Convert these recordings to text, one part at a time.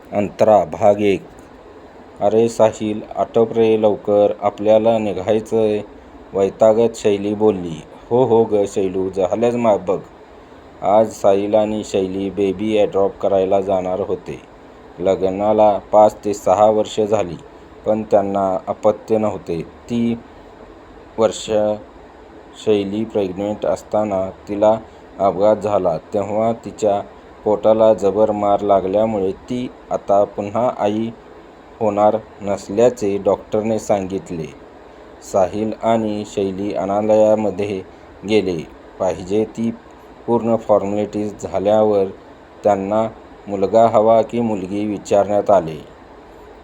अंतरा भाग 1. अरे साहिल, आटप रे लवकर, आपल्याला निघायचंय, वैतागत शैली बोलली. हो ग शैलू, झालंच बघ. आज साहिल आणि शैली बेबी ॲडॉप्ट करायला जाणार होते. लग्नाला 5 ते 6 वर्ष झाली, पण त्यांना अपत्य नव्हते. 3 वर्ष शैली प्रेग्नंट असताना तिला अपघात झाला. तेव्हा तिच्या पोटाला जबर मार लागल्यामुळे ती आता पुन्हा आई होणार नसल्याचे डॉक्टरने सांगितले. साहिल आणि शैली अनाथालयामध्ये गेले. पाहिजे ती पूर्ण फॉर्मॅलिटीज झाल्यावर त्यांना मुलगा हवा की मुलगी विचारण्यात आले.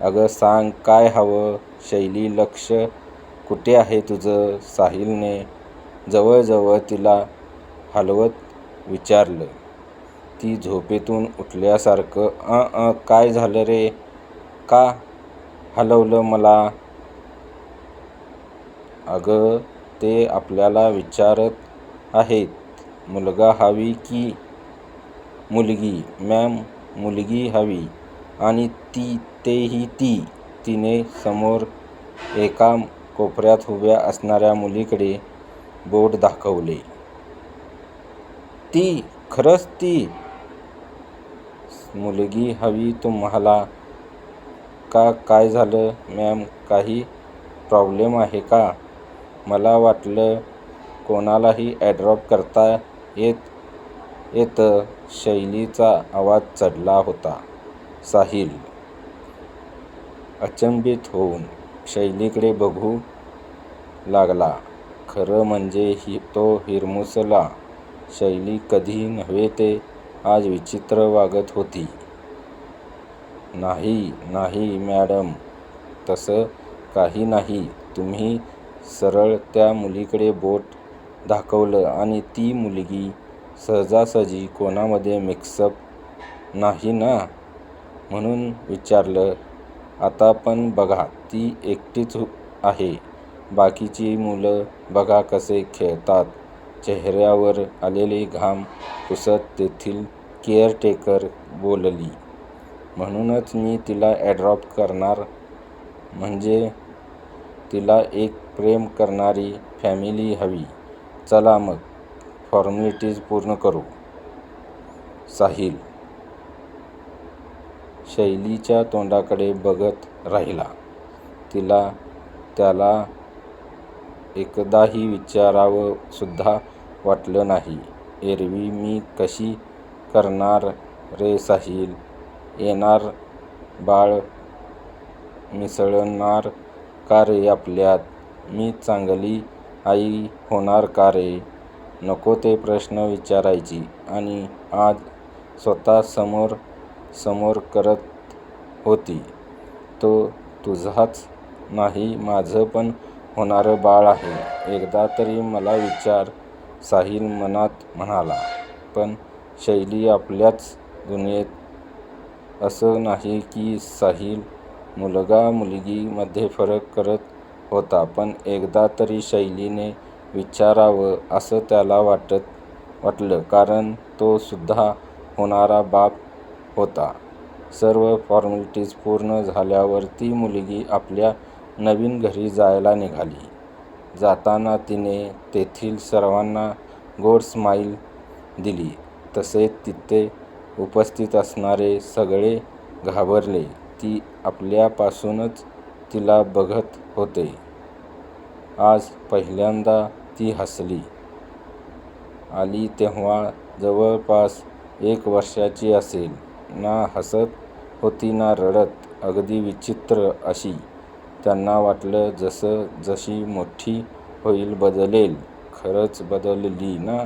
अगं सांग, काय हवं? शैली, लक्ष कुठे आहे तुझं? साहिलने जवळ तिला हलवत विचारलं. ती झोपेतून उठल्यासारखं काय झालं रे? का हलवलं मला? अगं ते आपल्याला विचारत आहेत, मुलगा हवी की मुलगी? मॅम, मुलगी हवी. आणि तेही तिने समोर एका कोपऱ्यात उभ्या असणाऱ्या मुलीकडे बोट दाखवले. ती? खरंच ती? मुलगी हवी तुम्हाला? का, काय झालं मॅम? काही प्रॉब्लेम आहे का? मला वाटलं कोणालाही ॲडॉप्ट करता येतं. शैलीचा आवाज चढला होता. साहिल अचंबित होऊन शैलीकडे बघू लागला. खरं म्हणजे तो हिरमुसला. शैली कधी नव्हे ते आज विचित्र वागत होती. नाही मॅडम, तसं काही नाही. तुम्ही सरळ त्या मुलीकडे बोट दाखवलं आणि ती मुलगी सहजासहजी कोणामध्ये मिक्सअप नाही ना, म्हणून विचारलं. आता पण बघा, ती एकटीच आहे. बाकीची मुलं बघा कसे खेळतात. चेहऱ्यावर आलेले घाम पुसत तेथील केअरटेकर बोलली. म्हणूनच मी तिला ॲडॉप्ट करणार. म्हणजे तिला एक प्रेम करणारी फॅमिली हवी. चला मग फॉर्मॅलिटीज पूर्ण करू. साहिल शैलीच्या तोंडाकडे बघत राहिला. त्याला एकदाही विचारावं सुद्धा वाटलं नाही. एरवी मी कशी करणार रे साहिल? येणार बाळ मिसळणार का रे आपल्यात? मी चांगली आई होणार का रे? नको ते प्रश्न विचारायची आणि आज स्वतः समोर करत होती. तो तुझाच नाही, माझं पण होणारं बाळ आहे. एकदा तरी मला विचार, साहिल मनात म्हणाला. पण शैली आपल्याच दुनियेत असं नाही की साहिल मुलगा मुलगी मध्ये फरक करत होता. पण एकदा तरी शैलीने विचारावं असं त्याला वाटलं, कारण तो सुद्धा होणारा बाप होता. सर्व फॉर्मॅलिटीज पूर्ण झाल्यावर ती मुलगी आपल्या नवीन घरी जायला निघाली. जाताना तिने तेथील सर्वांना गोड स्माईल दिली. तसेच तिथे उपस्थित असणारे सगळे घाबरले. ती आल्यापासूनच तिला बघत होते. आज पहिल्यांदा ती हसली. आली तेव्हा जवळपास 1 वर्षाची असेल. ना हसत होती ना रडत. अगदी विचित्र अशी. त्यांना वाटलं जशी मोठी होईल बदलेल. खरंच बदलली ना.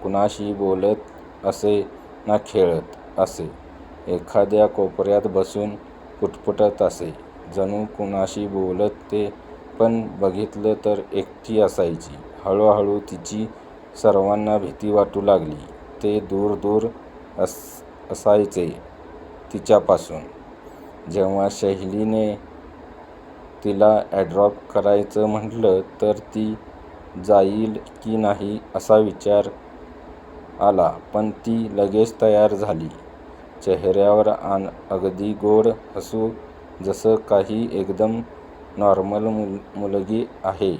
कुणाशी बोलत असे ना खेळत असे. एखाद्या कोपऱ्यात बसून पुटपुटत असे. जणू कुणाशी बोलते, पण बघितलं तर एकटी असायची. हळूहळू तिची सर्वांना भीती वाटू लागली. ते दूर असायचे तिच्यापासून. जेव्हा शैलीने तिला ॲडॉप्ट करायचं म्हटलं तर ती जाईल की नाही असा विचार आला. पण ती लगेच तयार झाली. चेहऱ्यावर अगदी गोड हसू, जसं काही एकदम नॉर्मल मुलगी आहे.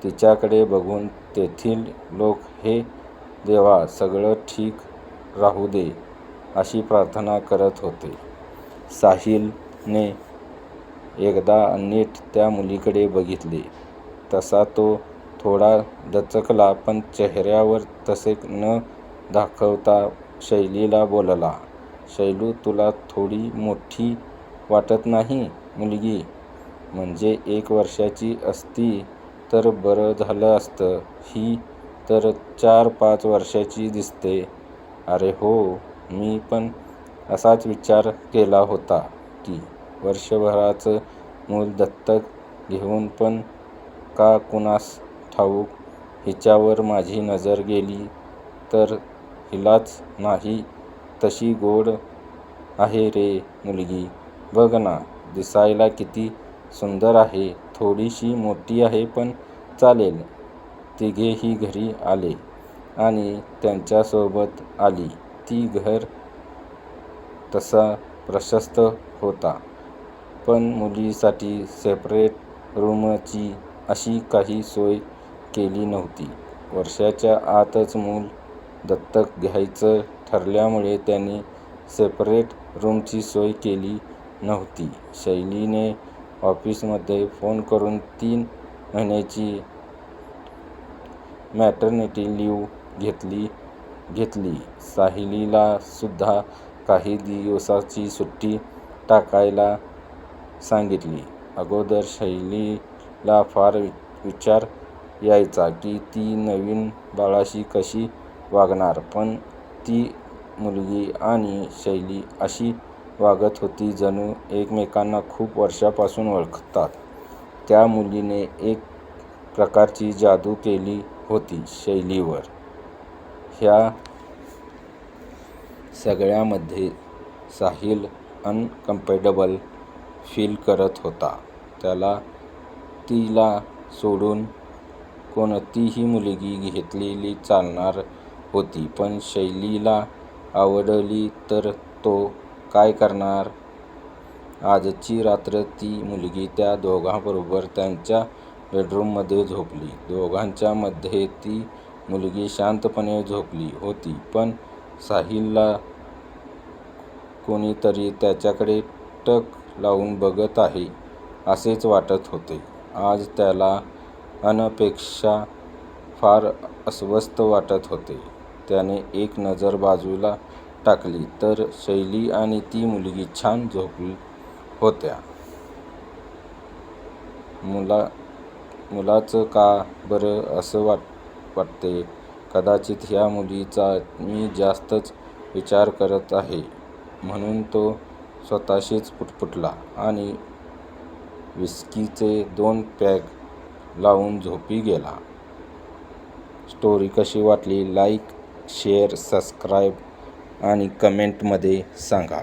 तिच्याकडे बघून तेथील लोक हे देवा सगळं ठीक राहू दे अशी प्रार्थना करत होते. साहिलने एकदा नीट त्या मुलीकडे बघितले. तसा तो थोडा दचकला, पण चेहऱ्यावर तसे न दाखवता शैलीला बोलला, शैलू, तुला थोडी मोठी वाटत नाही मुलगी? म्हणजे 1 वर्षाची असती तर बरं झालं असतं. ही तर 4-5 वर्षाची दिसते. अरे हो, मी पण असाच विचार केला होता की वर्षभराचं मूल दत्तक घेऊन, पण का कुणास ठाऊक हिच्यावर माझी नजर गेली तर हिलाच नाही. तशी गोड आहे रे मुलगी. बघ ना, दिसायला किती सुंदर आहे. थोडीशी मोठी आहे पण चालेल. तिघेही घरी आले आणि त्यांच्यासोबत आली. ती घर तसा प्रशस्त होता, पण मुलीसाठी सेपरेट रूमची अशी काही सोय केली नव्हती. वर्षाच्या आतच मूल दत्तक घ्यायचं ठरल्यामुळे त्यांनी सेपरेट रूमची सोय केली नव्हती. शैलीने ऑफिसमध्ये फोन करून 3 महिन्याची मॅटर्निटी लिव्ह घेतली. साहिलीला सुद्धा काही दिवसाची सुट्टी टाकायला सांगितली. अगोदर शैलीला फार विचार यायचा की ती नवीन बाळाशी कशी वागणार, पण ती मुलगी आणि शैली अशी वागत होती जणू एकमेकांना खूप वर्षांपासून ओळखतात. त्या मुलीने एक प्रकारची जादू केली होती शैलीवर. ह्या सगळ्यामध्ये साहिल अनकम्फर्टेबल फील करत होता. त्याला तिला सोडून कोणतीही मुलगी घेतलेली चालणार होती, पण शैलीला आवडली तर तो काय करणार? आजची रात्र ती मुलगी त्या दोघांबरोबर त्यांच्या बेडरूममध्ये झोपली. दोघांच्या मध्ये ती मुलगी शांतपणे झोपली होती, पण साहिलला कोणीतरी त्याच्याकडे टक लावून बघत आहे असेच वाटत होते. आज त्याला अनपेक्षा फार अस्वस्थ वाटत होते. त्याने एक नजर बाजूला टाकली तर शैली आणि ती मुलगी छान झोपल्या होत्या. मुलाचं का बरं असं वाटतंय? कदाचित ह्या मुलीचा मी जास्तच विचार करत आहे, म्हणून तो स्वतःशीच पुटपुटला आणि विस्कीचे 2 पॅग लावून झोपी गेला. स्टोरी कशी वाटली? लाईक, शेअर, सबस्क्राईब आणि कमेंटमध्ये सांगा.